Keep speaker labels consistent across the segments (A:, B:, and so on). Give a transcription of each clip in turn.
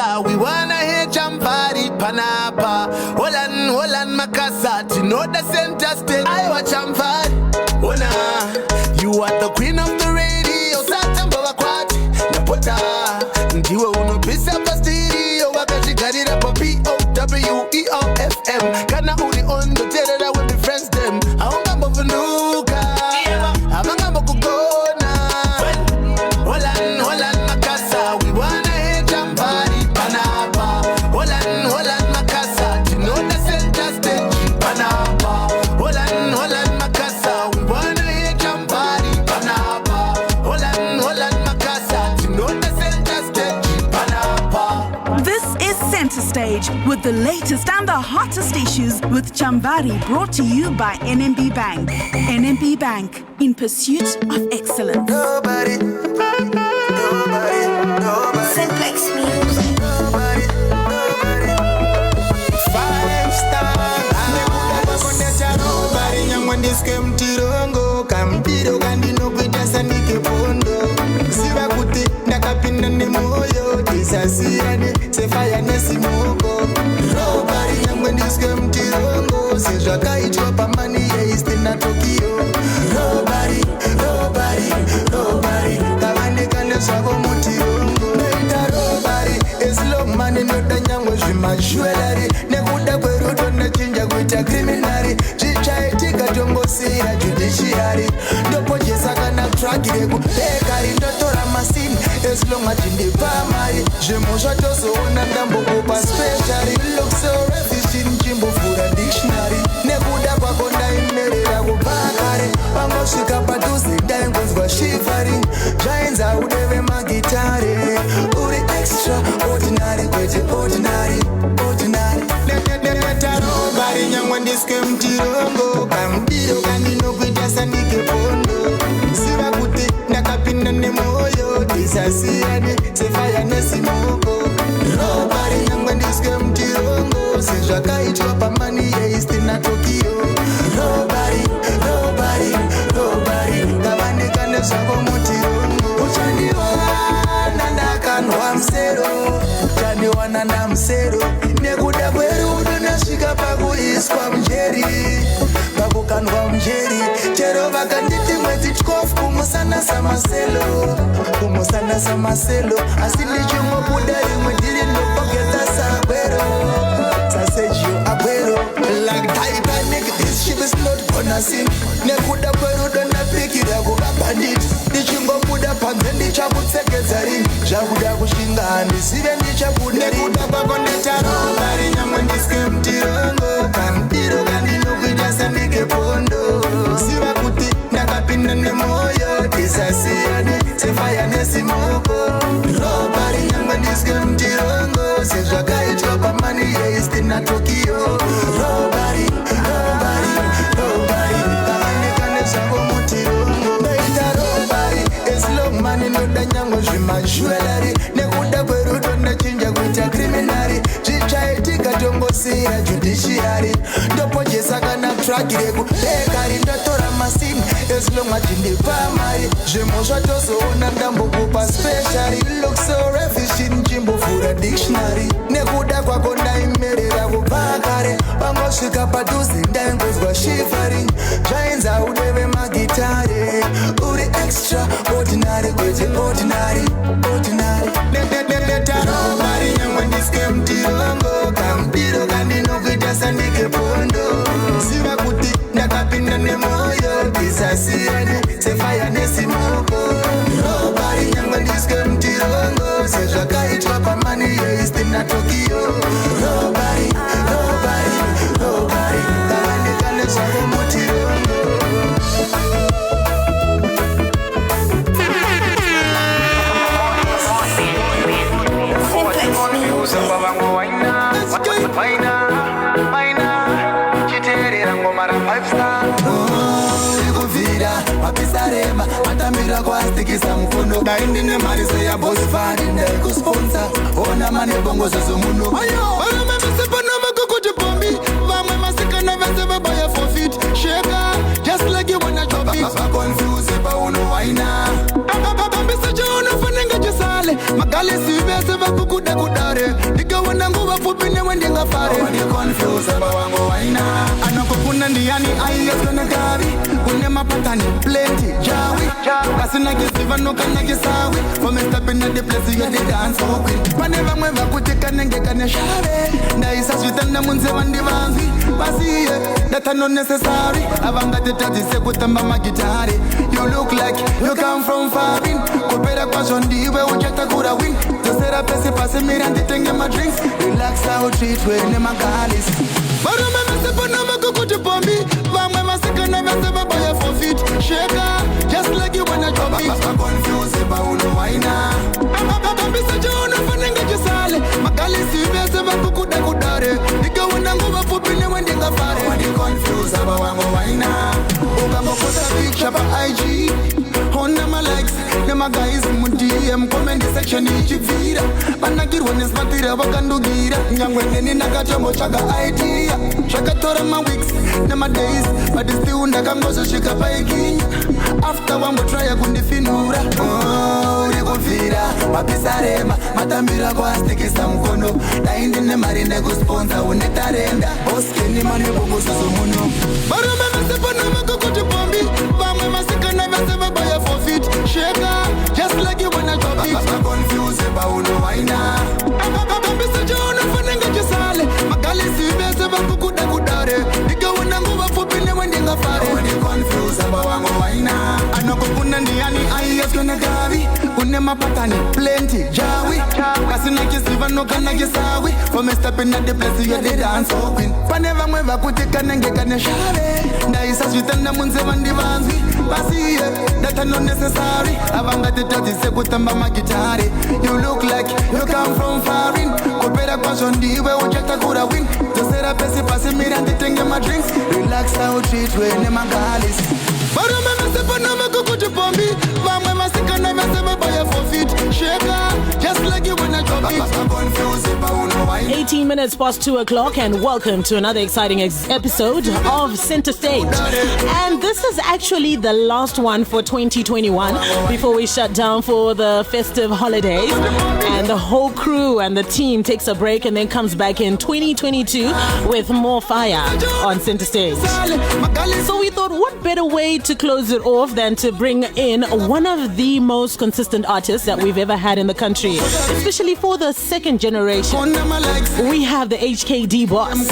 A: Makasa, we wanna hear Chambari Panapa. Holland Makasa, to know the center stage. I watch Chambari. Ona, you are the queen of the radio. Satamba wakwati, napota. Ndiwe unopisa pastirio. Wakati garira pa POWERFM. Kana uri on the terror with the friends them. Aunga mbovunuka, amanga mbokugona. Holland Makasa, we wanna hear Chambari Panapa. Holland Makasa, to know the center stage Panapa. Holland Makasa, we wanna hear Chambari Panapa. Holland Makasa, to know the center stage Panapa.
B: This is Center Stage with the latest and the hottest issues with Chambari, brought to you by NMB Bank. NMB Bank, in pursuit of excellence.
A: Nobody.
C: Simplex Music.
A: Nobody. 5 star.
D: Nobody nyangwandiske mtirongo kampiro kandino kuitasa nikepondo siva kuti ndakapinda nemoyo tisasiyane sefaya nesimoko. Nobody nyangwandiske mtirongo sezvakaitwa pamani yeiste na Tokyo. Nobody kavanekane zvavo mutirongo noita robari esilomani noda nyangwe zvimajwelari nekuda kwerudo nechinja kuita kriminari chichaitika tongosira judiciary ndopojesa kana traki rekupekari ndotora masini esilonga chindipamari zvimo zvatozoona ndambokupa speciary look so refishin chimbovhura dictionary nekuda kwako ndaimerera kupakare pangosvika padhuze ndaingonzwa shivering zvainza udeve magitare uri extraordinary kwete ordinary netarobari nyangwe ndiske mtirongo kamdiro kandinokuita sandikepondo siva kuti ndakapinda nemoyo tisasiyane sefaya nesimoko. Robari nyangwe ndiske mtirongo sezvakaitwa pamani yeiste na Tokyo. Robari kavanekane zvavo mutirongo uchandiwana ndakanwa msero uchandiwana namusero nekuda kwerudo nasvika pakuiswa mujeri pakukandwa mujeri chero vakanditi mwedzi 12 kumusanasa maselo asi ndichimobuda rimwe ndiri ndopogeta sagwero sasejio agwero like Titanic this ship is not gonna sink nekuda kwerudo ndapikira kuvabandit ndichingobuda panze ndichakutsekedza rini zvakuda kushinga handizive ndichabuda nekuda kwako ndetarobari nyamwe ndiske mtirongo kamdiro kandinokuita sandikepondo siva kuti ndakapinda nemoyo tisasiyane sefaya nesimoko. Robari nyamwe ndiske mtirongo sezvakaitwa pamani yeiste na Tokyo. Robari kavanekane zvavo mutirongo noita robari esilomani noda nyangwe zvimajwelari nekuda kwerudo ndachinja kuita kriminari zvichaitika tongosira judiciary ndopojesa kana traki rekupekari ndatora masini esilomwa chindipamari zvimo zvatozoona ndambokupa speciary look so refishin chimbovhura dictionary nekuda kwako ndaimerera kupakare pangosvika padhuze ndaingonzwa shivering zvainza udeve magitare uri extraordinary kwete ordinary netarobari nyangwe ndiske mtirongo kamdiro kandinokuita sandikepondo siva kuti ndakapinda nemoyo tisasiyane sefaya nesimoko. Robari nyangwe ndiske mtirongo sezvakaitwa pamani yeiste na Tokyo. Robari kavanekane zvavo mutirongo. Wapisarema atambira kwastikisa mukono daindine marise ya boss fund ndekusponsor ona mane bongo zozo muno ayo ona msepa no makukuti bombi vamwe masikana vese vabaya for fit sheka just like you wanna drop it confuse ba uno waina bambisa jono fanenga jesale magale sivese vakukuda kudare wendingafare wandiconfuse bawango waina anokokuna ndiani aiyeswene gavi kune mapatani plenty jawi kasina kisiva nokana kisawi for me stepping at the place you the dance open pane vamwe vakutikane kane shave ndaisa svitana munze vandivanzi basiye that are not necessary avangati tatise kutamba magitari you look like you come from farin kopera kwazvo ndiwe uchatakura win tosera pese pasi mira nditenge madrinks relax out treat wene magalis varume vasepona vakukuti pombi vamwe vasikana vese vabaya for fit sheka just like you wanna drop it confuse pauno waina ababambisa chono fanenga chisale magalisi vese vakukuda kudare ikawona nguva fupi newe ndingafare wandi confuse abawango waina ukangoposta picture pa IG Honda my likes, them my guys mu DM comment section ichivira banagirwa nesmatira vakandugira nyangwene nakatombo chaka idea chakatora my weeks nema days but still ndakangozosvika paikinya after wangu try kundifinura urikuvira mapisarema matambira kwastikisa mukono daindine mari nekusponsor unetarenda oskeni manebogosozo muno varume vasepana vakukuti pombi vamwe vasikana vese vabaya for fit sheka just like you wanna drop it confuse pauno waina ababambisa chono fanenga chisale magalisi vese vakukuda kudare ikawona nguva fupi newe ndingafare wandi confuse bawango waina anokokuna ndiani aiyeswene gavi kune mapatani plenty jawi kasina kisiva nokana kisawi for me stepping at the place you the dance open pane vamwe vakutikane kane shave ndaisa svitana munze vandivanzi basiye that are not necessary avangati tatise kutamba magitari you look like you come from farin kopera kwazvo ndiwe uchatakura win tosera pese pasi mira nditenge madrinks relax out treat wene magalis varume vasepona vakukuti pombi vamwe vasikana vese vabaya for fit sheka just like you wanna drop it confuse pauno waina
E: 18 minutes past 2 o'clock and welcome to another exciting episode of Center Stage. And this is actually the last one for 2021 before we shut down for the festive holidays. And the whole crew and the team takes a break and then comes back in 2022 with more fire on Center Stage. So we thought, what better way to close it off than to bring in one of the most consistent artists that we've ever had in the country, especially for the second generation. We have the HKD boss,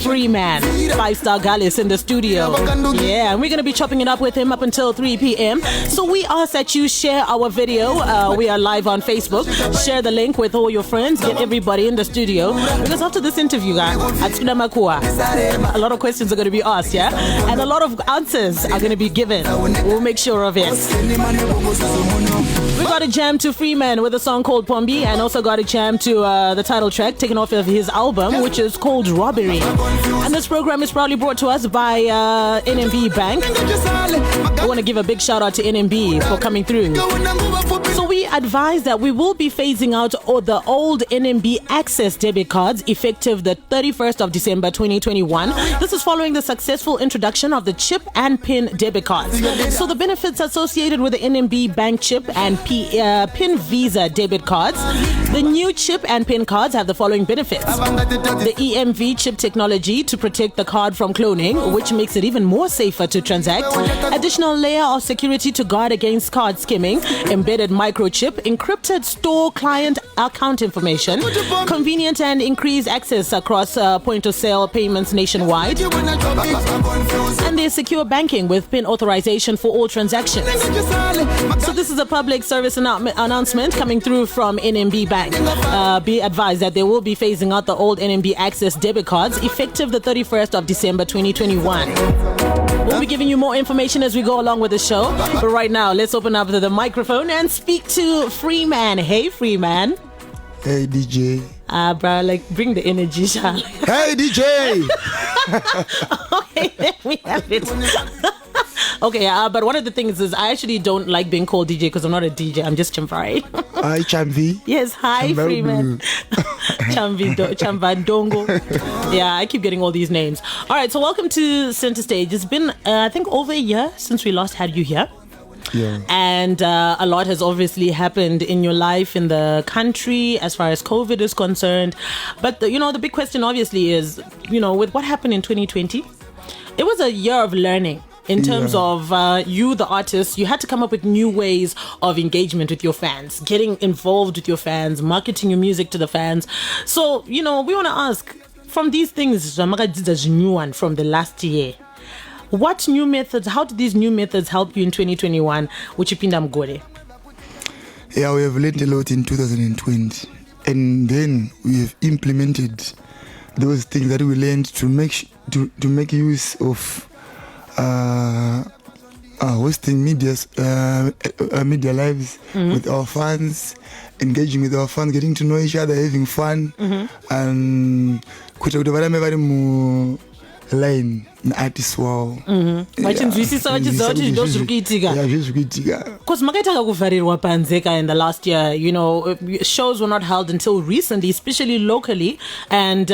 E: Freeman, 5-star Gallus in the studio. Yeah, and we're going to be chopping it up with him up until 3 p.m. So we ask that you share our video. We are live on Facebook. Share the link with all your friends. Get everybody in the studio. Because after this interview, a lot of questions are going to be asked, yeah? And a lot of answers are going to be given. We'll make sure of it. We got a jam to Freeman with a song called Pombi, and also got a jam to the title track taken off of his album, which is called Robbery. And this program is proudly brought to us by NMB Bank. I want to give a big shout out to NMB for coming through. So we advise that we will be phasing out all the old NMB Access debit cards effective the 31st of December 2021. This is following the successful introduction of the chip and PIN debit cards. So the benefits associated with the NMB Bank chip and PIN Visa debit cards. The new chip and PIN cards have the following benefits. The EMV chip technology to protect the card from cloning, which makes it even more safer to transact. Additional layer of security to guard against card skimming. Embedded microchip, encrypted store client account information. Convenient and increased access across point of sale payments nationwide. And there's secure banking with PIN authorization for all transactions. So this is a public service announcement coming through from NMB Bank. Be advised that they will be phasing out the old NMB Access debit cards effective the 31st of December 2021. We'll be giving you more information as we go along with the show. But right now, let's open up the microphone and speak to Freeman. Hey, Freeman.
D: Hey, DJ.
E: Bro, like, bring the energy, Charlie.
D: Hey, DJ.
E: Okay, there we have it. Okay, but one of the things is I actually don't like being called DJ because I'm not a DJ. I'm just Chamvari.
D: Hi, Chamvi.
E: Yes, hi, Freeman. Chamvandongo. Yeah, I keep getting all these names. All right, so welcome to Center Stage. It's been, I think, over a year since we last had you here. And a lot has obviously happened in your life, in the country, as far as COVID is concerned. But, the big question obviously is, with what happened in 2020, it was a year of learning. In terms of you, the artist, you had to come up with new ways of engagement with your fans, getting involved with your fans, marketing your music to the fans. So, we want to ask, from these things, Ramaka did a new one from the last year. What new methods, how did these new methods help you in 2021? Uchipinda Mgore?
D: Yeah, we have learned a lot in 2020. And then we have implemented those things that we learned to make use of hosting media lives with our fans, engaging with our fans, getting to know each other, having fun, and line artist wow.
E: Vachinzwisisa vachizoti ndozvirikuitika. Because makaita kuvharirwa panzeka in the last year, shows were not held until recently, especially locally, and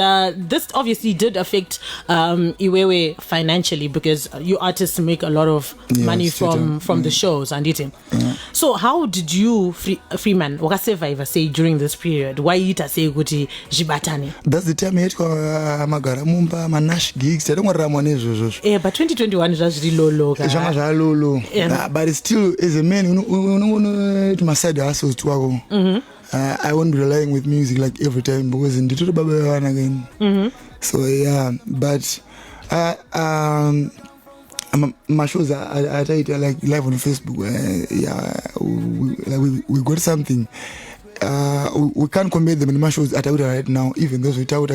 E: this obviously did affect Iwewe financially, because you artists make a lot of money from the shows and eating. So how did you, Freeman, wakasurvive say during this period? Why ita say kuti jibatani?
D: That's the time yet magara mumba manash gigs. I don't want ramone.
E: Yeah, but 2021 is just really low.
D: But still, as a man, to my side hustle to I won't be relying with music like every time, because in the one again. So yeah, but my shows I try to like live on Facebook. We got something. We can't compare them in my shows at right now, even though we talk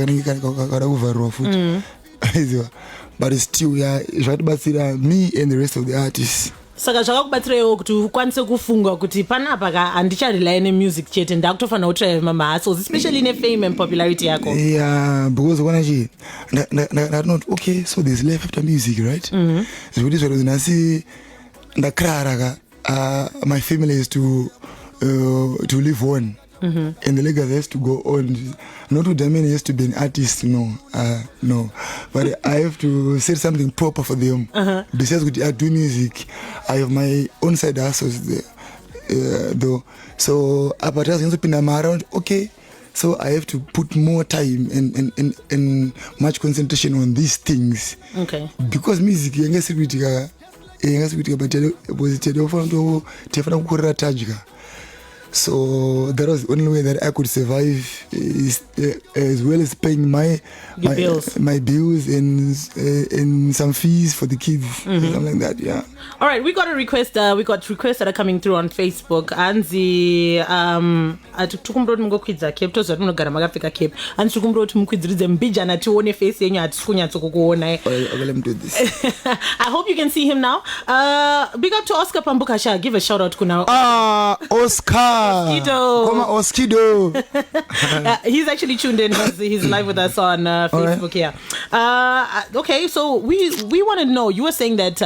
D: but still, it's right about me and the rest of the artists.
E: Saka zvakakubatsirewo kuti ukwanise kufunga kuti panapa handicharely nemusic chete ndakutofana kutrive mama-hustles, especially nefame and popularity yako.
D: Yeah, because when not okay, so there's life after music, right? So this was nasi ndakrara my family is to live on. And the legacy has to go on. Not to Damien has to be an artist, no. But I have to say something proper for them. Besides, I do music. I have my own side hustles there, though. So, I'm around. Okay, so I have to put more time and much concentration on these things.
E: Okay.
D: Because music, so that was the only way that I could survive, as well as paying my bills and some fees for the kids, something like that. Yeah.
E: All right, we got a request. We got requests that are coming through on Facebook. Anzi, tukumbroti mungokwidza cape tozi vatinogara makapfeka cape. Anzi tukumbroti mukwidziridze mbijana tione face yenyu hatikunyatsokukuona.
D: Let me do this.
E: I hope you can see him now. Big up to Oscar Pambukasha. Give a shout out kuna.
D: Oscar. Oskido.
E: He's actually tuned in. He's live with us on Facebook here. Okay, so we want to know. You were saying that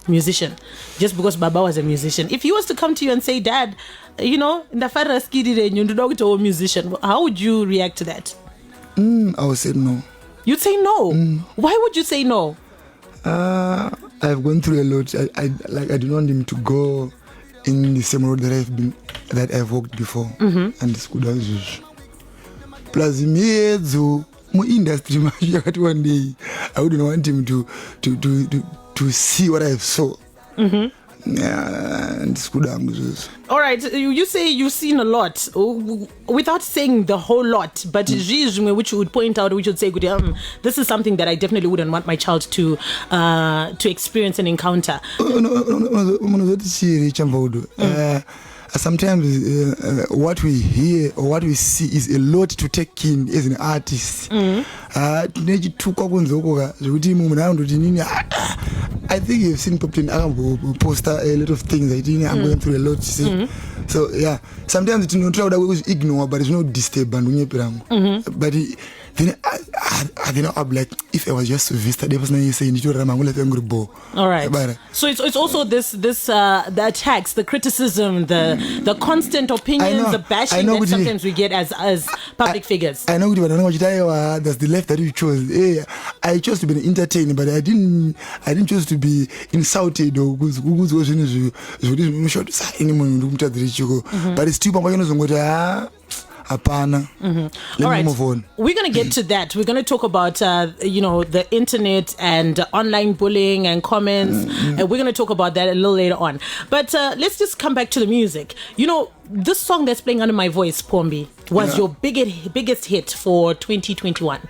E: musician, just because Baba was a musician. If he was to come to you and say, Dad, musician, how would you react to that?
D: I would say no.
E: You'd say no? Why would you say no?
D: I've gone through a lot. I do not want him to go in the same road that I've walked before. And it's good as plus me industry one day I wouldn't want him to see what I saw. Yeah, and it's good.
E: All right, you say you've seen a lot without saying the whole lot, but which you would point out, which would say, this is something that I definitely wouldn't want my child to experience and encounter.
D: Sometimes what we hear or what we see is a lot to take in as an artist. I think you've seen poster a lot of things. I'm going through a lot. So yeah, sometimes it's not that we ignore, but it's not disturbing. But then I'm like, if I was just to visit the person saying you
E: all right. So it's also this the attacks, the criticism, the constant opinions, the bashing that sometimes we get as public figures.
D: I know that's the left that you chose. Hey, I chose to be entertained, but I didn't choose to be insulted or but it's still Apana. Let me move on.
E: We're going to get to that. We're going to talk about, the internet and online bullying and comments. And we're going to talk about that a little later on. But let's just come back to the music. This song that's playing under my voice, Pombi, was your biggest hit for 2021.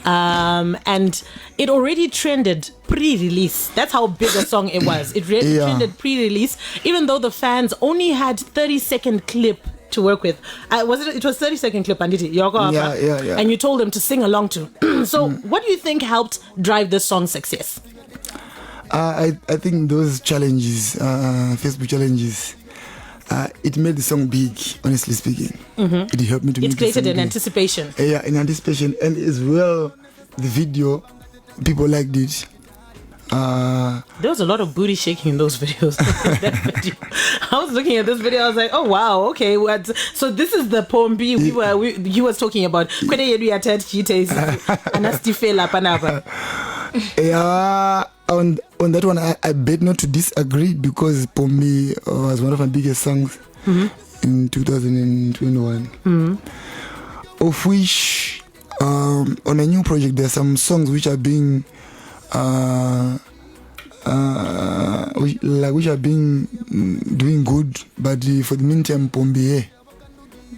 E: And it already trended pre-release. That's how big a song it was. It really trended pre-release, even though the fans only had 30-second clip to work with. It was 30-second clip, Anditi.
D: Yeah.
E: And you told them to sing along to. So what do you think helped drive this song's success?
D: I think those challenges, Facebook challenges, it made the song big, honestly speaking. It helped me to make it created
E: an anticipation.
D: Yeah, an anticipation. And as well, the video, people liked it.
E: There was a lot of booty shaking in those videos. I was looking at this video, I was like, oh wow, okay, what? So this is the Pombi he was talking about.
D: Yeah, on that one I bet not to disagree, because Pombi was one of my biggest songs in 2021. Of which on a new project there's some songs which are being which are being doing good, but for the meantime Pombi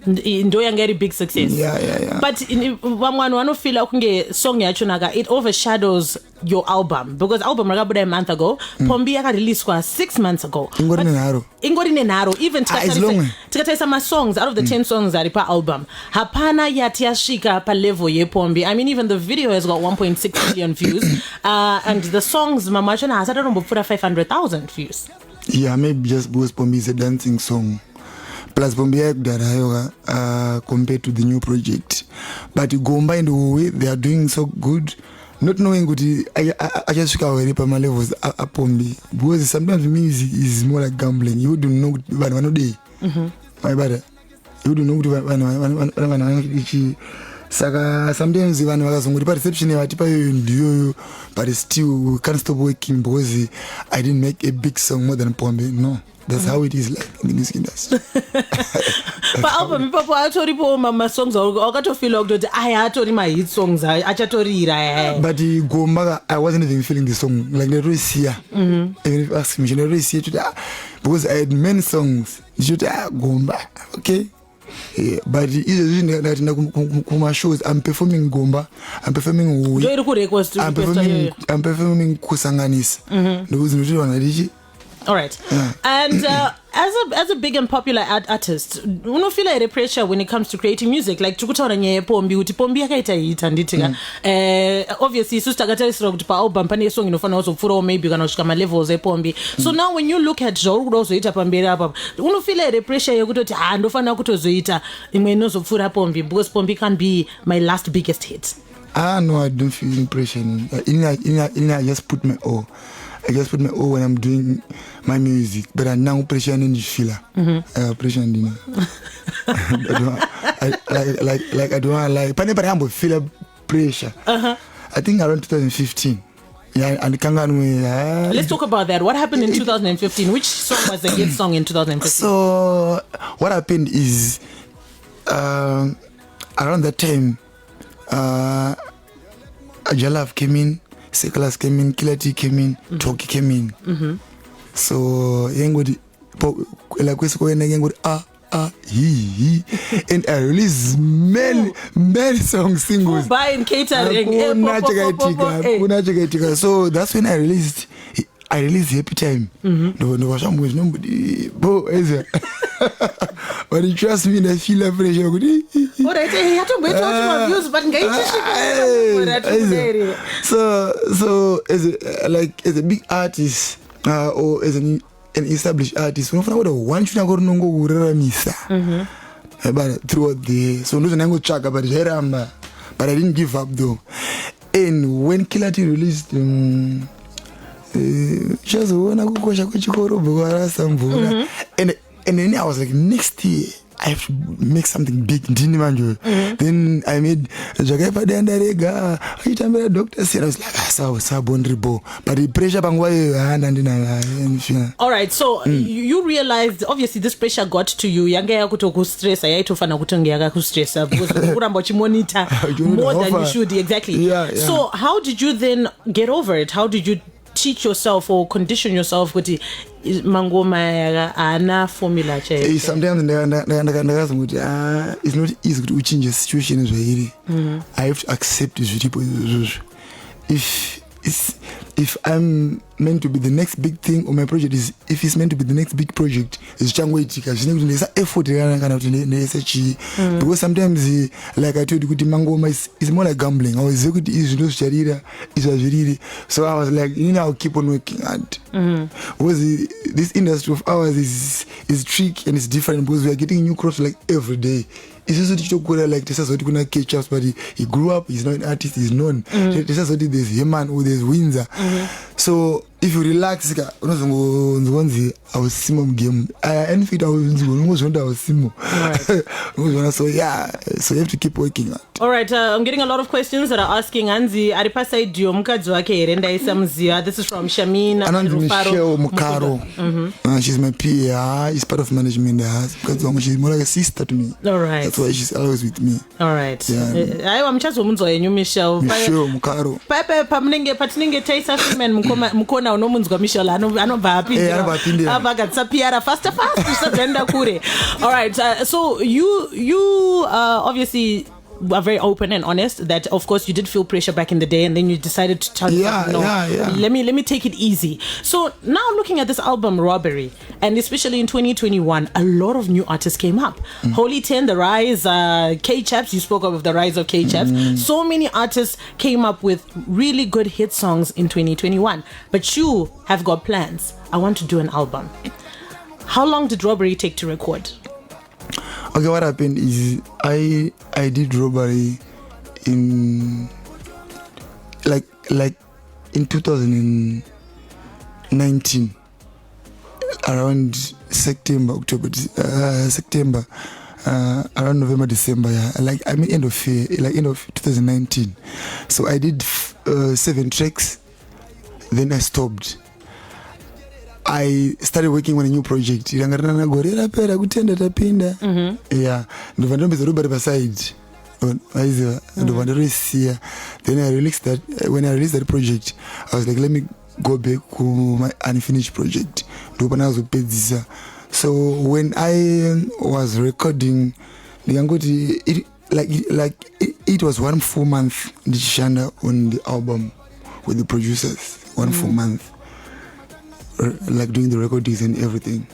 E: enjoying very big success.
D: Yeah.
E: But one feel like song yachunaga, it overshadows your album, because album ragabuda a month ago, Pombi aka released 6 months ago. Ingori Naro, even tikataisa some songs out of the 10 songs that per album. Hapana yatiashika pa level ye Pombi. I mean, even the video has got 1.6 million views, and the songs mamachana has 500,000 views.
D: Yeah, maybe just because Pombi is a dancing song. Plus Pombi compared to the new project, but combined way they are doing so good. Not knowing what I just shook away my levels at Pombi, because sometimes music is more like gambling. You don't know one day. My brother, you don't know sometimes even reception but still can't stop working because I didn't make a big song more than Pombi. No. That's how it is like in the music industry.
E: But album people actually po mama songs or got to feel like I actually my hit songs I actually
D: but Gomba I wasn't even feeling the song like the race here. Even if you ask me the race here today, because I had many songs. You should Gomba, okay? Yeah, but that shows I'm performing Gomba, I'm performing Kusanganis.
E: All right. And as a big and popular artist, you feel like pressure when it comes to creating music, like tukutaona nye Pombi yakaita hita nditika obviously sustakatarisira kuti pa album pane song inofana uzopfura maybe kana kusvika ma levels ePombi. So now when you look at zvauri kuzoita pamberi apa, feel like pressure yekutoti ndofana kutozoita imwe inozopfura Pombi, because Pombi can be my last biggest hit.
D: No, I don't feel pressure. I just put my all. I just put my all when I'm doing my music, but I now pressure and feel pressure and I don't like but feel pressure. I think around 2015. Yeah, and
E: let's talk about that. What happened in 2015? Which song was the hit song in 2015?
D: So what happened is around that time Ajalav came in, Seklas came in, Kilati came in, Toki came in. So yengodi la kwesiko yengodi he and I released many songs singles.
E: Buying catering.
D: So that's when I released Happy Time. Nobody but you trust me, I feel like pressure. So as a big artist or as an established artist, we don't know one should go but throughout the so no go check about it, but but I didn't give up though. And when Killer T released chazoona kukosha kwechikoro bhukarasa mvura, and then I was like, next year I have to make something big. Then I made Jagaipa Denda Rega, I Dr. C. I was like, but the pressure
E: all right, so you realized obviously this pressure got to you. Yange yakutoku stress, ayayitofana kuti ngeyakakustress because uramba uchimonitor more than you should. Exactly.
D: Yeah.
E: So how did you then get over it? How did you teach yourself or condition yourself with the mangoma ana formula che?
D: Sometimes it's not easy to change the situation as well. I have to accept this. If I'm meant to be the next big thing, or my project is, if it's meant to be the next big project, it's there's effort because sometimes, like I told you, mangoma is more like gambling. So I was like, I'll keep on working hard. Because this industry of ours is tricky and it's different because we are getting new crops like every day. It's also like this is what gonna catch up, but he grew up, he's not an artist, he's known. This is what there's Heman or there's Windsor. So if you relax, I was simum game. And fit I was simo. So yeah, so you have to keep working on.
E: All right, I'm getting a lot of questions that are asking Anzi Aripasa idiomka wake renda isamzia. This is from Shamin
D: Michelle Mukaro. She's my PA. She's part of management. She's more like a sister to me.
E: All right.
D: That's why she's always with me.
E: All right.
D: Yeah.
E: I am just Michelle.
D: Michelle Mukaro.
E: Papa patinenge taisa Freeman mukona unomunzwa Michelle anobva apindira. Abagatsa PR faster usaenda kure. All right. So you obviously are very open and honest that of course you did feel pressure back in the day and then you decided to tell yourself, let me take it easy. So now looking at this album Robbery, and especially in 2021, a lot of new artists came up. Holy 10, the rise, K-Chaps, you spoke of the rise of K-Chaps. So many artists came up with really good hit songs in 2021, but you have got plans. I want to do an album. How long did Robbery take to record?
D: Okay, what happened is I did Robbery in like in 2019 around September around November, December, end of year, end of 2019. So I did 7 tracks, then I stopped. I started working on a new project. Yeah. Then I released that. When I released that project, I was like, let me go back to my unfinished project. So when I was recording, it was 1 full month on the album with the producers. 1 full month. Like doing the recordings and everything.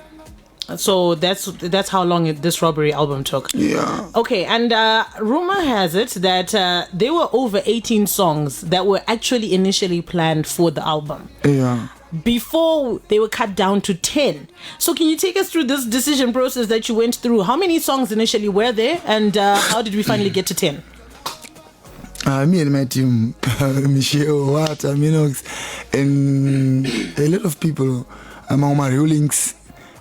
E: So that's how long this Robbery album took.
D: Yeah.
E: Okay, and rumor has it that there were over 18 songs that were actually initially planned for the album.
D: Yeah.
E: Before they were cut down to 10. So can you take us through this decision process that you went through? How many songs initially were there, and how did we finally get to 10?
D: Me and my team, Michelle, Minox, and a lot of people among my rulings,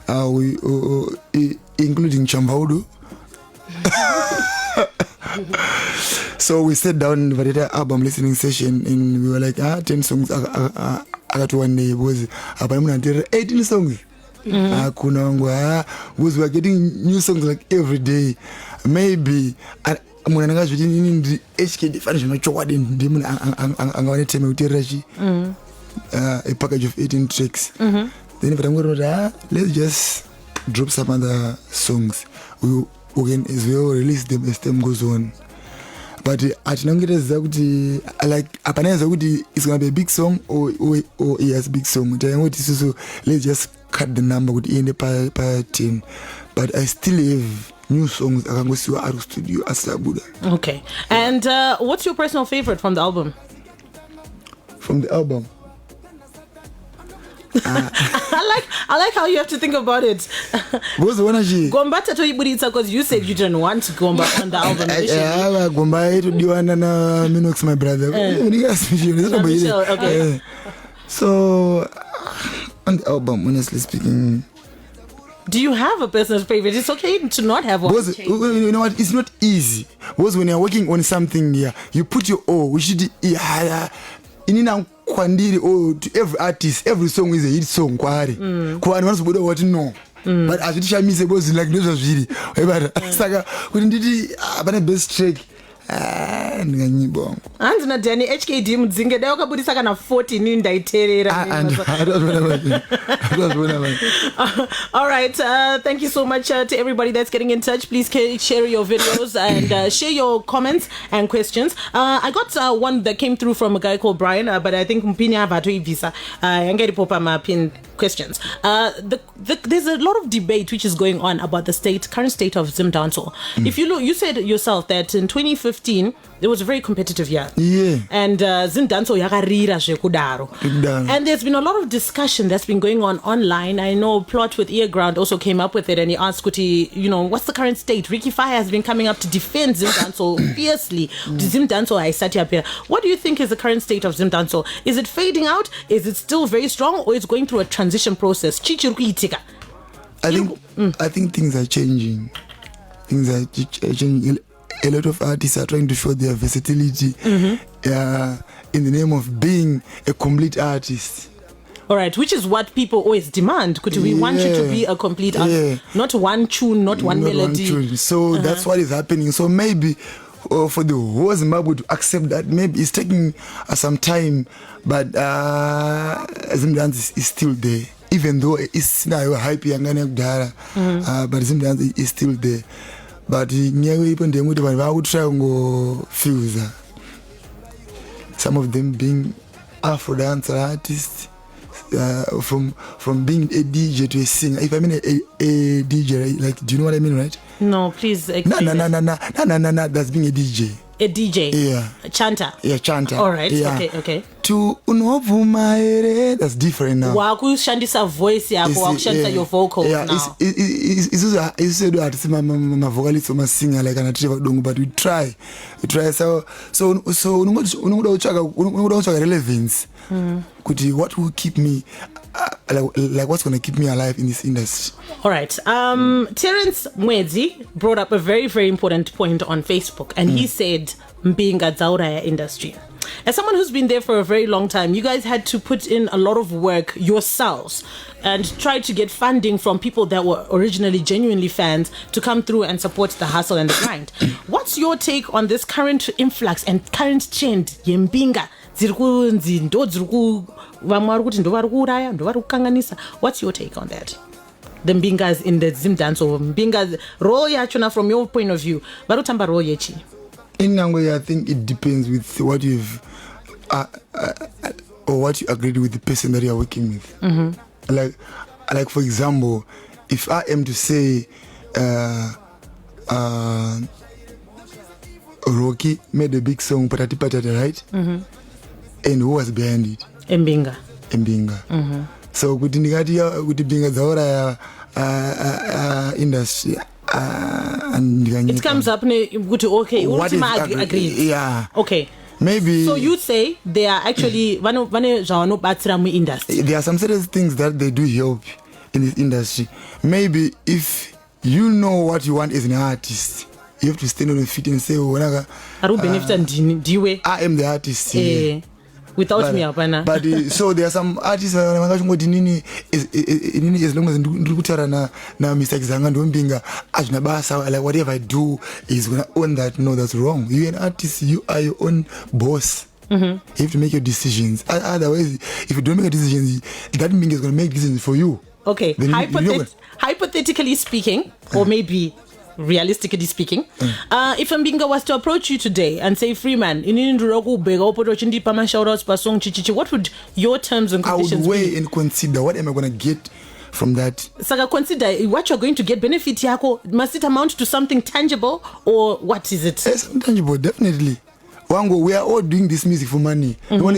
D: including Chambaudu. So we sat down for the album listening session and we were like, 10 songs I got one day was 18 songs. Because we are getting new songs like every day. Maybe HK a package of 18 tracks. Then if I'm going to let's just drop some other songs. We can as well release them as time goes on. But at Nangita like it's gonna be a big song or yes, big song. So let's just cut the number with the per 10. But I still have new songs I can go to our studio as Buddha.
E: Okay. And what's your personal favorite from the album?
D: From the album?
E: I like how you have to think about it. Gomba tatoiburitsa because you said you didn't want Gomba on the album.
D: Gomba to Diwana na Minox, my brother. Okay. So on the album, honestly speaking,
E: do you have a personal favorite? It's okay to not have one.
D: You know what? It's not easy. Because when you're working on something here, you put your all. We should kwandiri to every artist, every song is a hit song. Kwari. Kwani wanasoboda what no. But as it shamise boss like those really. Saka kunditi abana best track. Ndinganyibongo.
E: Hanzi na Danny HKD mudzinge dai wakabudisa kana 14 ndaiterera. All right, thank you so much to everybody that's getting in touch. Please share your videos and share your comments and questions. I got one that came through from a guy called Brian, but I think Mpinya Batoi Visa. I'm going to pop up my pin questions. There's a lot of debate which is going on about the current state of Zim Dancehall. If you look, you said yourself that in 2015 it was a very competitive year. Yeah. And Zim Dancehall yakarira zvekudaro. And there's been a lot of discussion that's been going on online. I know Plot with Earground also came up with it, and he asked Kuti, what's the current state? Ricky Fire has been coming up to defend Zim Dancehall fiercely. Zim Dancehall, I sat up here. What do you think is the current state of Zim Dancehall? Is it fading out? Is it still very strong, or is it going through a transition process? I
D: think things are changing. Things are changing. A lot of artists are trying to show their versatility in the name of being a complete artist.
E: All right, which is what people always demand. We want you to be a complete artist, not one tune, not one melody.
D: One tune. So that's what is happening. So maybe for the whole Zimbabwe to accept that, maybe it's taking some time, but Zim Dance is still there. Even though it's now hype, but Zim Dance is still there. But I would try to fuse some of them being Afro dancer artists, from being a DJ to a singer. If I mean a DJ, like, do you know what I mean, right?
E: No, please explain.
D: No. That's being a DJ.
E: A DJ?
D: Yeah.
E: A chanter?
D: Yeah, chanter.
E: All right,
D: yeah.
E: Okay.
D: To unovumaere, that's different now.
E: Wakushandisa voice yako, wakushandisa your vocals now.
D: It's also my vocalist or my singer like an atriva, but we try. So unogoda relevance. What will keep me like what's going to keep me alive in this industry?
E: All right. Terence Mwezi brought up a very, very important point on Facebook, and he said Mbinga Zauraya industry. As someone who's been there for a very long time, you guys had to put in a lot of work yourselves and try to get funding from people that were originally genuinely fans to come through and support the hustle and the grind. What's your take on this current influx and current trend? Yembinga, what's your take on that? The Mbingas in the Zim Dance or Mbingas role yachuna from your point of view. Barutamba role yechi.
D: In Nangwe, I think it depends with what you've or what you agreed with the person that you are working with. Like for example, if I am to say Rocky made a big song Patati Patata, right? And who was behind it?
E: Mbinga.
D: So with the Mbinga Zaura industry.
E: It comes up okay, what is agreed.
D: Yeah.
E: Okay.
D: Maybe.
E: So you say they are actually industry.
D: There are some certain things that they do help in this industry. Maybe if you know what you want as an artist, you have to stand on your feet and say, I am the artist.
E: Without me,
D: but so there are some artists as long as na Mr. Xanga Ndombinga like whatever I do is gonna own that. No, that's wrong. You're an artist, you are your own boss. You have to make your decisions. Otherwise, if you don't make decisions, that means it's gonna make decisions for you. Okay.
E: Hypothetically speaking, or maybe realistically speaking, if Mbinga was to approach you today and say, Freeman, what would your terms and conditions be?
D: I would weigh and consider what am I going to get from that.
E: Saka, consider what you're going to get. Benefit yako, must it amount to something tangible, or what is it?
D: Something tangible, definitely. Wango, we are all doing this music for money. No one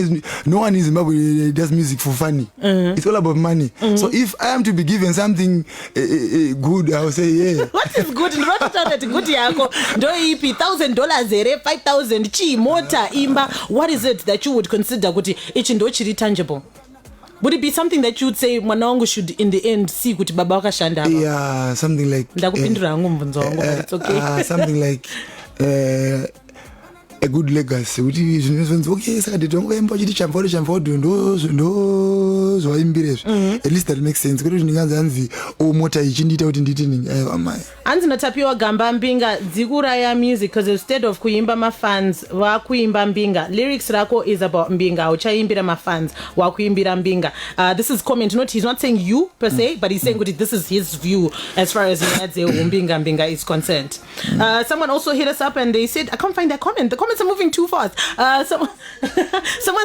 D: in Zimbabwe does music for funny. It's all about money. So if I am to be given something good, I will say yeah.
E: What is good? Not that good yako. Do ipi $1,000 5,000 chi mota imba. What is it that you would consider kuti ichi ndo chiri tangible? Would it be something that you would say mwanangu should in the end see kuti baba wakashanda?
D: Yeah, something like
E: ndakupindura hangu mvunzo wangu, but it's okay.
D: Something like a good legacy. Okay, saka nditongoemba chiti chamfodo ndo zvaimbirezvo. At least that makes sense. Kuti ndinganzi anzi mota ichindita kuti nditi amai.
E: Anzi natapiwa gamba mbinga dzikura ya music because instead of kuimba mafans wakuimba mbinga. Lyrics rako is about mbinga. Uchaimbira mafans wakuimbira mbinga. This is comment. He's not saying you per se, but he's saying this is his view as far as mbinga is concerned. Someone also hit us up and they said, I can't find that comment. The comments are moving too fast. Someone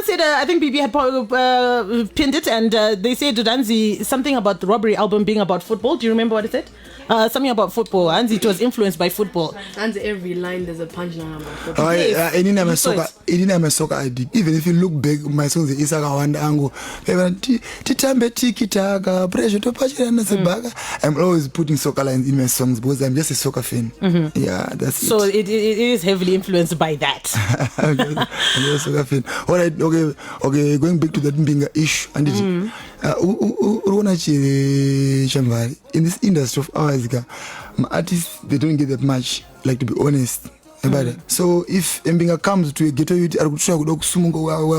E: said, I think BB had pinned it, and they said to Danzi something about the Robbery album being about football. Do you remember what it said? Something about football. Anzi, it was influenced by football.
F: Anzi, every line there's a punchline about football.
D: Even if you look back, my songs is Wanda Ango. Titambe tiki taka, pressure to pachana sebaka. I'm always putting soccer lines in my songs because I'm just a soccer fan. Yeah, that's
E: so it is heavily influenced by that.
D: I'm just a soccer fan. All right, okay. Going back to that Mbinga issue, and in this industry of ours, my artists, they don't get that much, like, to be honest about it. So if Mbinga comes to a ghetto youth, I will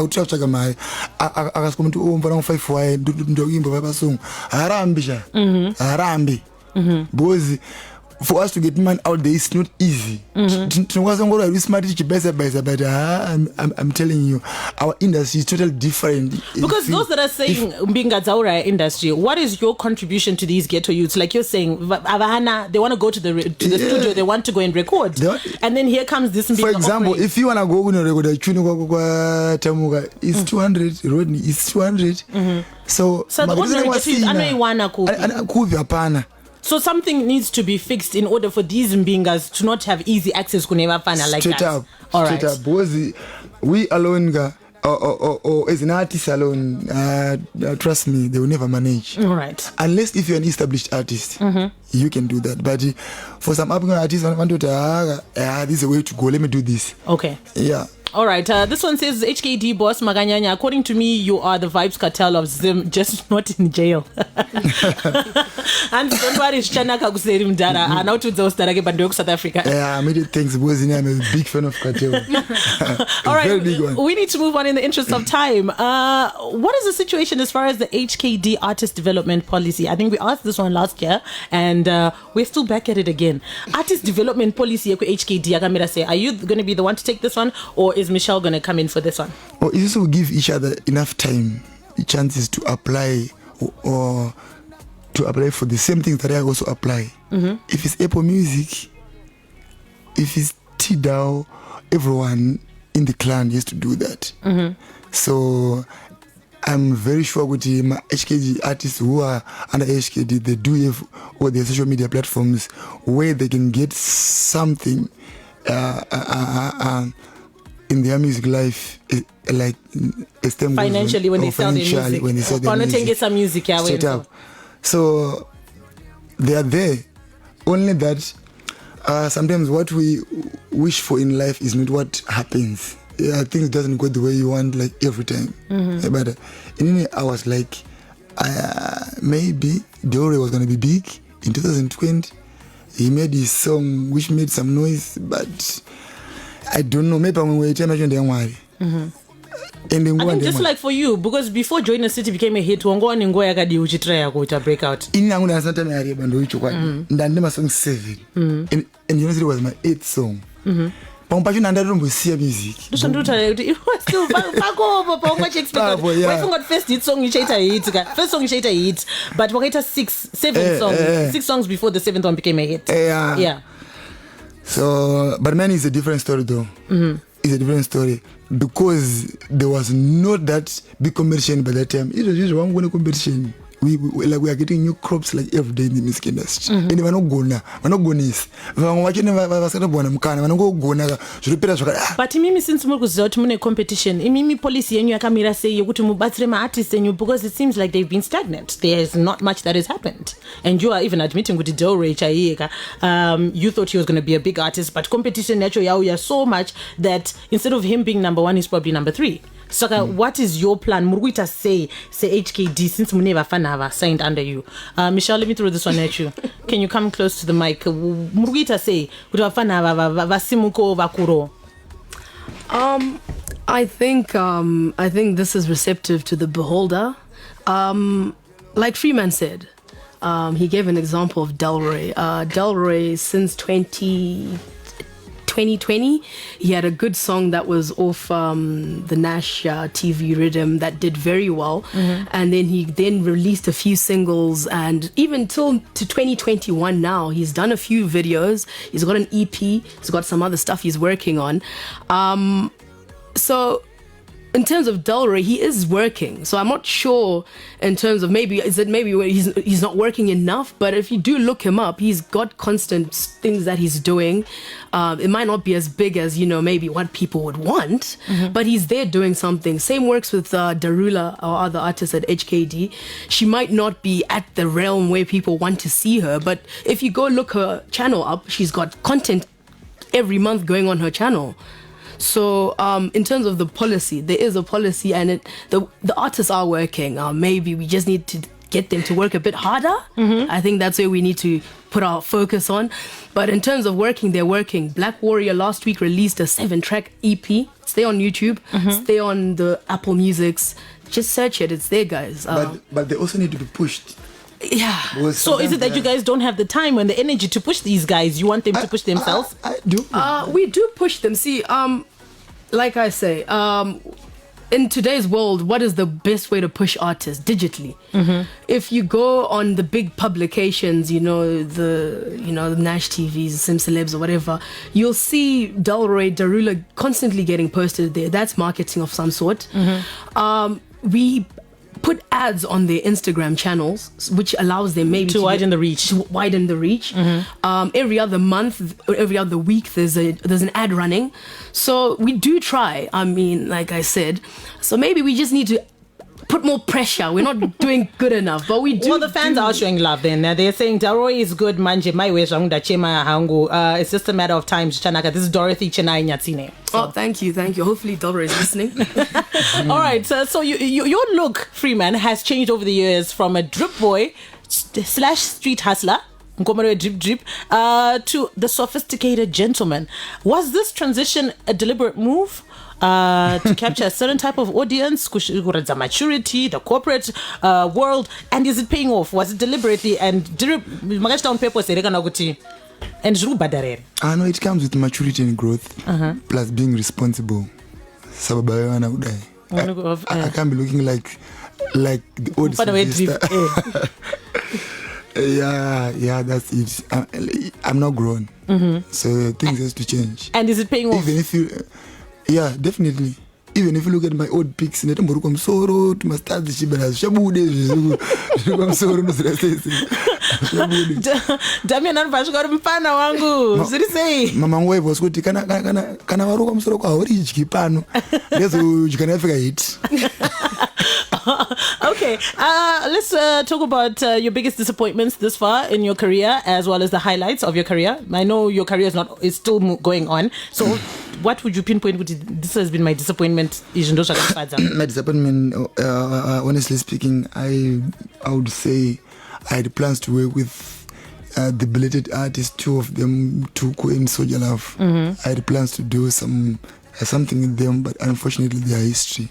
D: try to check my I come to own 5 why do song Harambi because for us to get man out there it's not easy. But I'm telling you, our industry is totally different.
E: Because those that are saying Mbinga Zaura industry, what is your contribution to these ghetto youths? Like you're saying, Avahana, they want to go to the studio, they want to go and record, and then here comes this Mbinga.
D: For example, offering. If you want to go and record a Tamuga, it's 200. Rodney, it's 200. So
E: the ordinary ghetto is so something needs to be fixed in order for these Mbingas to not have easy access to Kuneva Fana like
D: straight
E: that.
D: Up. All right. Because we alone, or as an artist alone, trust me, they will never manage.
E: All right.
D: Unless if you're an established artist, you can do that. But for some upcoming artists, I want to this is a way to go. Let me do this.
E: Okay.
D: Yeah.
E: All right. This one says, HKD boss Maganyanya, according to me, you are the Vibes cartel of Zim, just not in jail. And don't worry, Chanaka kuseri mdara. Now to those that are going South Africa.
D: Yeah, I made it. Thanks, boys. I'm a big fan of cartel.
E: All right. Very big one. We need to move on in the interest of time. What is the situation as far as the HKD artist development policy? I think we asked this one last year, and we're still back at it again. Artist development policy HKD. Say, are you going to be the one to take this one, or is Michelle going to come in for this one?
D: Well, it also give each other enough time, chances to apply or to apply for the same things that I also apply. If it's Apple Music, if it's Tidal, everyone in the clan has to do that. So I'm very sure with my HKD artists who are under HKD, they do have all their social media platforms where they can get something in their music life, like
E: financially when they sell their music. Or not get some music, straight up.
D: So they are there. Only that sometimes what we wish for in life is not what happens. Things doesn't go the way you want, like every time. But I was like, maybe Dore was gonna be big in 2020. He made his song which made some noise, but I don't know. Maybe when we imagine them why.
E: I think just like for you, because before Join the City became a hit, wango ni ngo yakadi uchitry to break out.
D: In nangu na santa me bando icho kwa. Ndande ma song 7. And you know it was my 8th song. Pampachu nanda rumbu sia music.
E: It was still back over ponga check speaker. Why forgot first hit song ichaita hit. First song ichaita hit, but wakaita 7 songs. 6 songs before the 7th one became a hit. Yeah.
D: So, but man, it's a different story though. It's a different story because there was not that big competition by that time. It was just one competition. we are getting new crops like every day in the music industry. And we're not going is.
E: But mimi since mukuziwa kuti mune competition, mimi policy yenyu yakamira sei yokuti mubatsire ma-artists yenyu, because it seems like they've been stagnant. There's not much that has happened. And you are even admitting kuti Delray Chayeka, you thought he was going to be a big artist, but competition naturally yauya so much that instead of him being number 1, he's probably number 3. So what is your plan? Murguita say HKD, since mune bafana have signed under you. Michelle, let me throw this one at you. Can you come close to the mic? Murguita say kuti bafana vasimuko vakuro.
F: I think this is receptive to the beholder. Like Freeman said, he gave an example of Delray. Delray, since 2020, he had a good song that was off the Nash TV rhythm that did very well, and then he released a few singles, and even till to 2021 now, he's done a few videos, he's got an EP, he's got some other stuff he's working on. So in terms of Delray, he is working. So I'm not sure in terms of maybe he's not working enough. But if you do look him up, he's got constant things that he's doing. It might not be as big as maybe what people would want, but he's there doing something. Same works with Darula, our other artist at HKD. She might not be at the realm where people want to see her, but if you go look her channel up, she's got content every month going on her channel. So in terms of the policy, there is a policy, and the artists are working. Maybe we just need to get them to work a bit harder. I think that's where we need to put our focus on. But in terms of working, they're working. Black Warrior last week released a 7-track EP. Stay on YouTube. Stay on the Apple Musics. Just search it. It's there, guys.
D: But they also need to be pushed.
E: Yeah. So is it that you guys don't have the time and the energy to push these guys? You want them to push themselves?
D: I do.
F: We do push them. See, like I say, in today's world, what is the best way to push artists? Digitally. If you go on the big publications, the Nash TVs, Sim Celebs or whatever, you'll see Delray, Darula constantly getting posted there. That's marketing of some sort. We put ads on their Instagram channels, which allows them maybe
E: to widen the reach.
F: Every other month, every other week, there's an ad running. So we do try. I mean, like I said, so maybe we just need to put more pressure. We're not doing good enough, but we do.
E: Well, the fans are showing love then. They're saying Delray is good, manje my way hangu. It's just a matter of time. Chanaka. This is Dorothy Chenai Nyatsine.
F: Oh, thank you. Hopefully Delray is listening.
E: All right. So your look, Freeman, has changed over the years from a drip boy / street hustler, drip, to the sophisticated gentleman. Was this transition a deliberate move? To capture a certain type of audience, the maturity, the corporate world, and is it paying off? Was it deliberately and on purpose? I know
D: it comes with maturity and growth, plus being responsible. I can't be looking like the old sister. Yeah, that's it. I'm not grown, so things has to change.
E: And is it paying off?
D: Even if you. Yeah, definitely. Even if you look at my old pics, I'm sorry to my start the Shibanas. I'm sorry to
E: Damian and Pashko Mpana Wangu. So say
D: Mama Wave was good. Can I work on Soroka or Kipano? Yes, you can have it.
E: Okay, let's talk about your biggest disappointments this far in your career, as well as the highlights of your career. I know your career is still going on, so what would you pinpoint? This has been my disappointment.
D: My disappointment, honestly speaking, I would say I had plans to work with the belated artists. 2 of them took in Soja Love. I had plans to do something with them, but unfortunately, their history.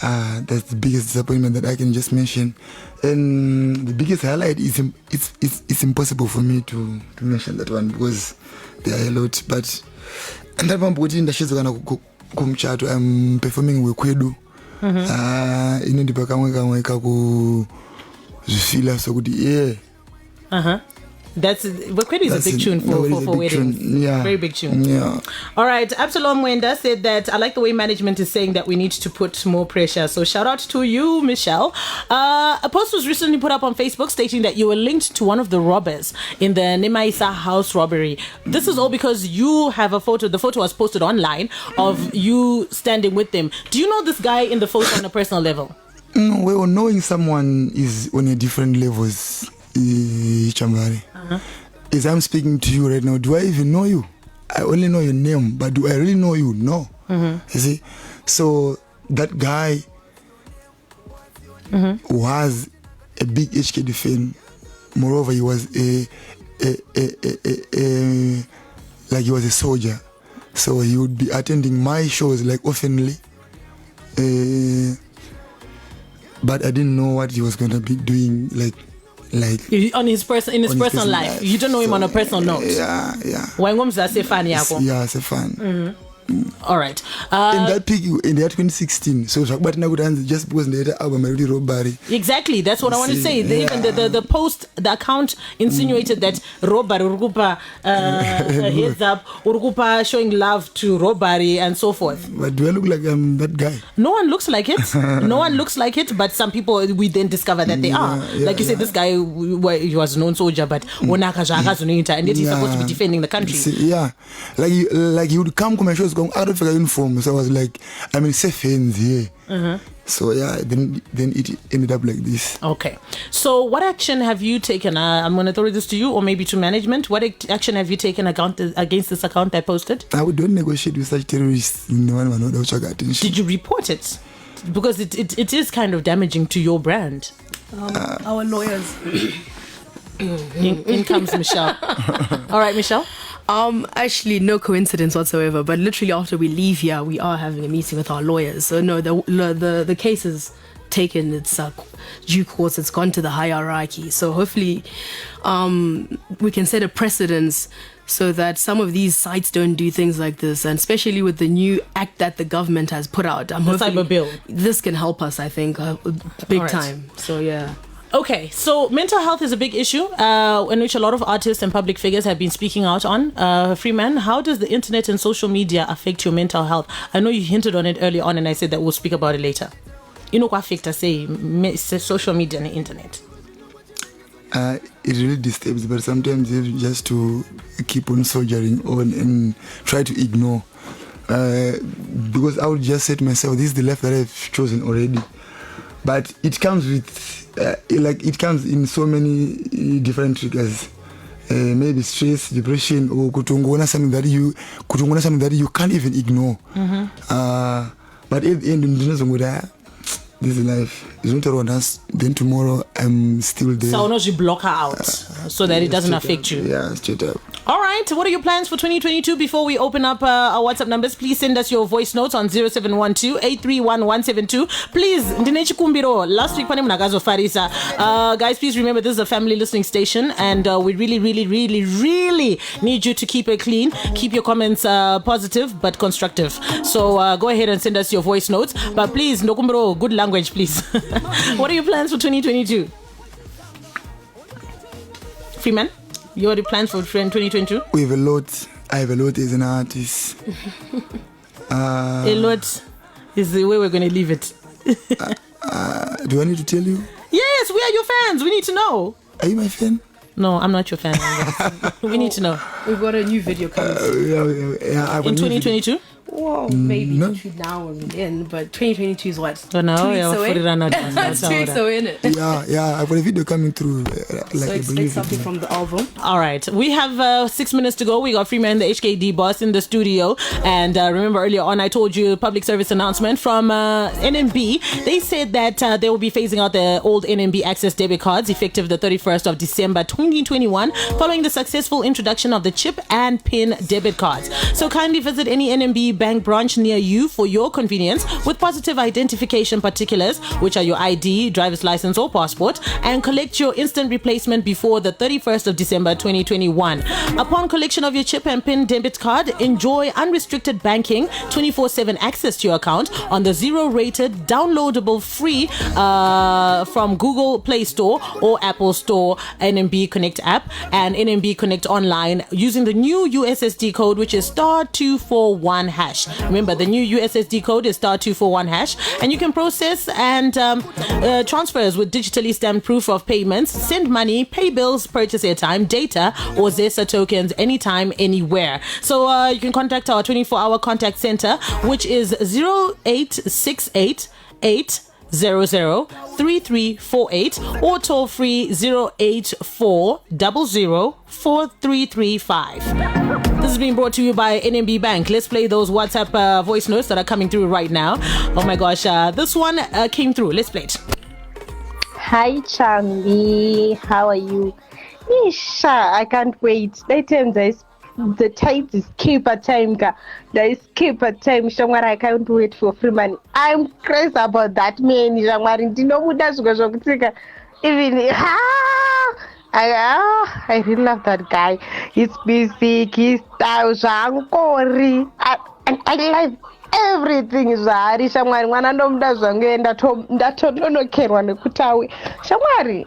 D: That's the biggest disappointment that I can just mention. And the biggest highlight is it's impossible for me to mention that one because there are a lot. But and that one in the I'm performing with Kwedu. In the
E: Bokweli is a big tune for weddings.
D: Yeah.
E: Very big tune.
D: Yeah.
E: All right. Absalom Wenda said that I like the way management is saying that we need to put more pressure. So shout out to you, Michelle. A post was recently put up on Facebook stating that you were linked to one of the robbers in the Nemaisa house robbery. This is all because you have a photo. The photo was posted online of you standing with them. Do you know this guy in the photo on a personal level?
D: No, well, knowing someone is on a different levels, Chambari. As I'm speaking to you right now, do I even know you? I only know your name, but do I really know you? No. You see? So that guy was a big HKD fan. Moreover, he was like he was a soldier. So he would be attending my shows like oftenly. But I didn't know what he was going to be doing like
E: on his personal life. You don't know him on a personal note.
D: Yeah.
E: Yeah,
D: it's a fan.
E: All right.
D: In that peak, in the year 2016, so but now just because the album already robbery.
E: Exactly, that's what I want to say. Even the post, the account insinuated that robbery, urugupa heads up, urugupa showing love to robbery and so forth.
D: But do I look like I'm that guy?
E: No one looks like it. No one looks like it. But some people we then discover that they are. Like you said, this guy he was a known soldier, but and yet he's supposed to be defending the country.
D: Yeah, like he would come commercials going out of uniform, so I was like, I mean, safe hands here. So yeah, then it ended up like this.
E: Okay, so what action have you taken? I'm going to throw this to you, or maybe to management. What action have you taken against this account I posted?
D: I would don't negotiate with such terrorists.
E: Did you report it? Because it is kind of damaging to your brand.
F: Our lawyers.
E: In comes Michelle. All right, Michelle.
F: Actually, no coincidence whatsoever. But literally after we leave here, we are having a meeting with our lawyers. So no, the case is taken its due course. It's gone to the hierarchy. So hopefully, we can set a precedence so that some of these sites don't do things like this, and especially with the new act that the government has put out.
E: The cyber bill.
F: This can help us, I think, big time. So yeah.
E: Okay, so mental health is a big issue in which a lot of artists and public figures have been speaking out on. Freeman, how does the internet and social media affect your mental health? I know you hinted on it early on, and I said that we'll speak about it later. You know what affect say social media and the internet?
D: It really disturbs, but sometimes you have just to keep on soldiering on and try to ignore. Because I would just say to myself, this is the life that I've chosen already. But it comes with it comes in so many different triggers. Maybe stress, depression, or kutungona something that you can't even ignore. But at the end, this is life. It's not around us. Then tomorrow I'm still there.
E: So no, you block her out so that it doesn't affect you.
D: Yeah, straight up.
E: All right. What are your plans for 2022? Before we open up our WhatsApp numbers, please send us your voice notes on 0712-831-172. Please, ndinechi kumbiro. Last week, farisa. Guys, please remember this is a family listening station, and we really need you to keep it clean. Keep your comments positive but constructive. So go ahead and send us your voice notes. But please, ndokumbiro, good language, please. What are your plans for 2022? Freeman, you have the plans for 2022?
D: We have a lot. I have a lot as an artist.
E: A lot is the way we're going to leave it.
D: Do I need to tell you?
E: Yes, we are your fans. We need to know.
D: Are you my fan?
E: No, I'm not your fan. We need to know.
F: We've got a new video coming
E: in 2022?
F: Well, maybe between now and then, but 2022 is what?
E: Don't know.
F: 2 weeks away? 2 weeks away, innit?
D: Yeah, I've got a video coming through.
F: So expect something from the album.
E: All right. We have 6 minutes to go. We got Freeman, the HKD boss, in the studio. And remember earlier on, I told you public service announcement from NMB. They said that they will be phasing out the old NMB Access debit cards effective the 31st of December 2021, following the successful introduction of the chip and PIN debit cards. So kindly visit any NMB bank Bank branch near you for your convenience with positive identification particulars, which are your ID, driver's license or passport, and collect your instant replacement before the 31st of December 2021. Upon collection of your chip and PIN debit card, enjoy unrestricted banking, 24/7 access to your account on the zero-rated, downloadable, free from Google Play Store or Apple Store NMB Connect app and NMB Connect online using the new USSD code, which is *241#. Remember, the new USSD code is *241#, and you can process and transfers with digitally stamped proof of payments, send money, pay bills, purchase airtime, data, or Zesa tokens anytime, anywhere. So you can contact our 24-hour contact center, which is 0868 800-3348 or toll free 084004335. This is being brought to you by NMB Bank. Let's play those WhatsApp voice notes that are coming through right now. Oh my gosh, this one came through. Let's play it.
G: Hi Chambi, how are you? Isha, I can't wait. The time is keeper time. There is keeper time. Shangwara, I can't wait for Freeman. I'm crazy about that man. Shangwara, do you know what that's going to even I really love that guy. He's busy, he's and I like everything is Zari. Shangwari, one and om does that home that no care one kutawi. Shangwari.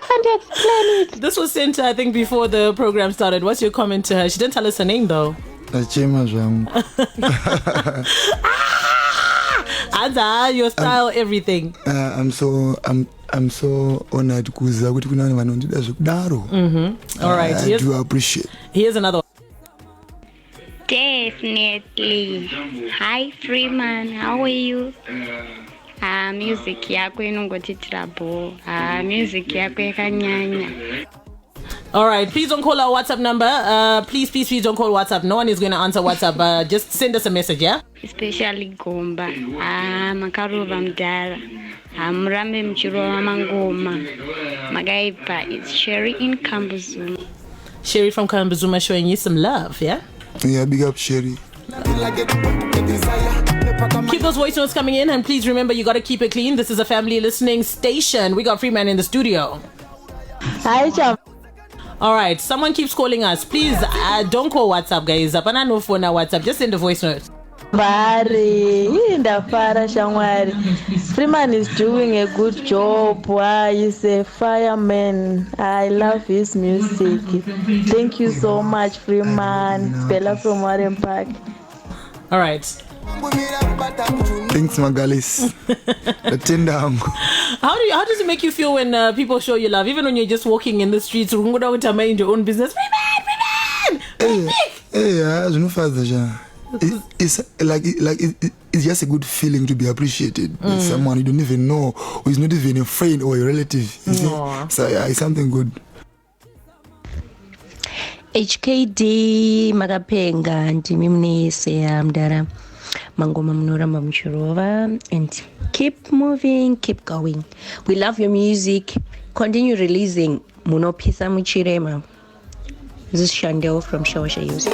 G: Can't explain it.
E: This was sent, I think, before the program started. What's your comment to her? She didn't tell us her name though. Aza, your style, everything.
D: I'm so honored because All
E: right,
D: I do appreciate.
E: Here's another one.
H: Definitely. Hi Freeman, how are you? Music yako inongoti trouble. Music yako yakanyanya.
E: All right, please don't call our WhatsApp number. Please don't call WhatsApp. No one is going to answer WhatsApp. Just send us a message, yeah?
H: Especially Gomba. Makarova mdara. Mrambe mchiro mangoma. Magaipa. It's Sherry in Kambuzuma.
E: Sherry from Kambuzuma showing you some love, yeah?
D: Yeah, big up Sherry.
E: Keep those voice notes coming in, and please remember you got to keep it clean. This is a family listening station. We got Freeman in the studio.
G: Hi, Cham.
E: All right, someone keeps calling us. Please don't call WhatsApp, guys. Apana no phone or WhatsApp. Just send a voice note.
G: Freeman is doing a good job. He's a fireman. I love his music. Thank you so much, Freeman. Bella from Warren Park.
E: All right.
D: Thanks, Magalis.
E: How does it make you feel when people show you love, even when you're just walking in the streets, in your own business? Freeman!
D: It's it's just a good feeling to be appreciated by someone you don't even know, who is not even a friend or a relative. You see? So yeah, it's something good.
I: HKD Magapenga Ndimimnese Amdara Mangoma Mnoramba Mchurova, and keep moving, keep going. We love your music. Continue releasing Munopisa Muchirema. This is Shandel from Shawasha Hills.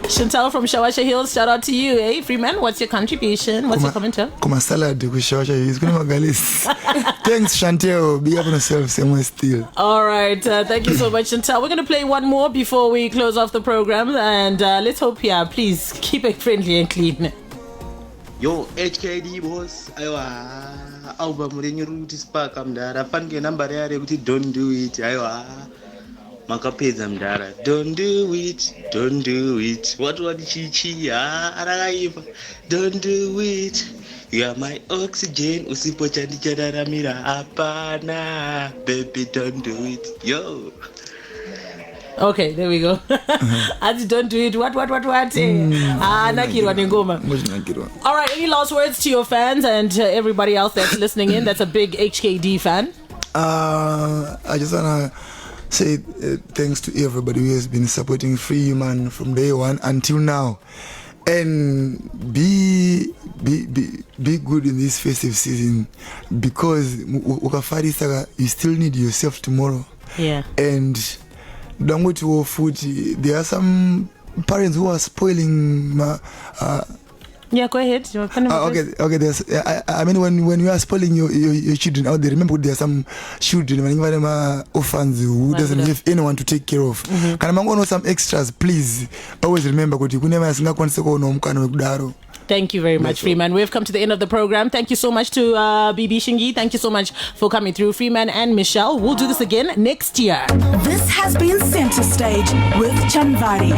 E: Chantal from Shawasha Hills, shout out to you, eh? Freeman, what's your contribution? What's your comment?
D: Kuma salad with Shawasha Hills. Thanks, Chantal. Be up on yourself, somewhere still.
E: All right, thank you so much, Chantal. We're going to play one more before we close off the program, and let's hope, please keep it friendly and clean.
J: Yo, HKD boss. Aywa. Album renyu ruti spark amdara. Fange number yare kuti don't do it. Aywa. Makapedza mdara. Don't do it. Don't do it. What chichi aragaiva. Don't do it. You are my oxygen. Usipo chandichararamira apana. Baby, don't do it. Yo.
E: Okay, there we go. Don't do it. What? Nakirwa Ningoma. All right, any last words to your fans and everybody else that's listening in that's a big HKD fan?
D: I just want to say thanks to everybody who has been supporting Freeman from day one until now. And be good in this festive season, because you still need yourself tomorrow.
E: Yeah.
D: And there are some parents who are spoiling my,
E: yeah, go ahead.
D: Okay. There's. I mean, when you are spoiling your children out there, remember there are some children when you are orphans who doesn't have anyone to take care of. Can I know some extras, please? Always remember, because you never single one.
E: Thank you very much, Freeman. We've come to the end of the program. Thank you so much to BB Shingi. Thank you so much for coming through, Freeman and Michelle. We'll do this again next year.
B: This has been Center Stage with Chamvari.